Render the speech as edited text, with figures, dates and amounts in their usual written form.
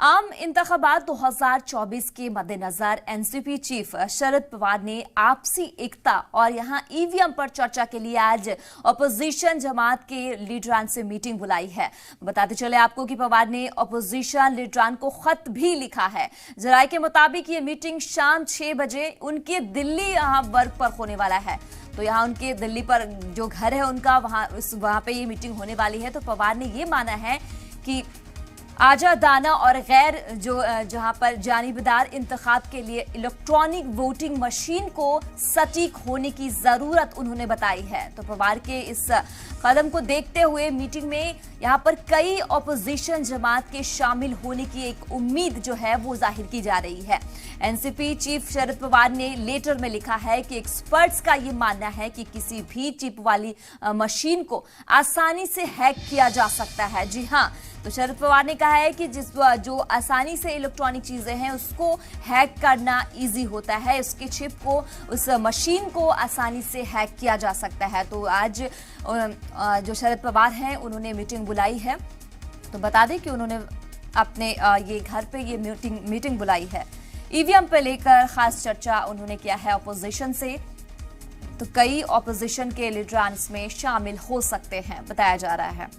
आम इंतखाबात 2024 के मद्देनजर एनसीपी चीफ शरद पवार ने आपसी एकता और यहां ईवीएम पर चर्चा के लिए आज अपोजिशन जमात के लीडरान से मीटिंग बुलाई है। बताते चले आपको कि पवार ने अपोजिशन लीडरान को खत भी लिखा है। जराये के मुताबिक ये मीटिंग शाम 6 बजे उनके दिल्ली यहां वर्क पर होने वाला है। तो यहाँ उनके दिल्ली पर जो घर है उनका वहां पे ये मीटिंग होने वाली है। तो पवार ने ये माना है कि आजादाना और गैर जहां पर जानिबदार इंतखाब के लिए इलेक्ट्रॉनिक वोटिंग मशीन को सटीक होने की जरूरत उन्होंने बताई है। तो पवार के इस कदम को देखते हुए मीटिंग में यहां पर कई ऑपोजिशन जमात के शामिल होने की एक उम्मीद जो है वो जाहिर की जा रही है। एनसीपी चीफ शरद पवार ने लेटर में लिखा है कि एक्सपर्ट्स का ये मानना है कि किसी भी चिप वाली मशीन को आसानी से हैक किया जा सकता है। जी हाँ, तो शरद पवार ने कहा है कि जो आसानी से इलेक्ट्रॉनिक चीजें हैं उसको हैक करना इजी होता है, उसके चिप को, उस मशीन को आसानी से हैक किया जा सकता है। तो आज जो शरद पवार हैं उन्होंने मीटिंग बुलाई है। तो बता दें कि उन्होंने अपने ये घर पे ये मीटिंग बुलाई है। ईवीएम पे लेकर खास चर्चा उन्होंने किया है ऑपोजिशन से। तो कई ऑपोजिशन के लीडरान में शामिल हो सकते हैं बताया जा रहा है।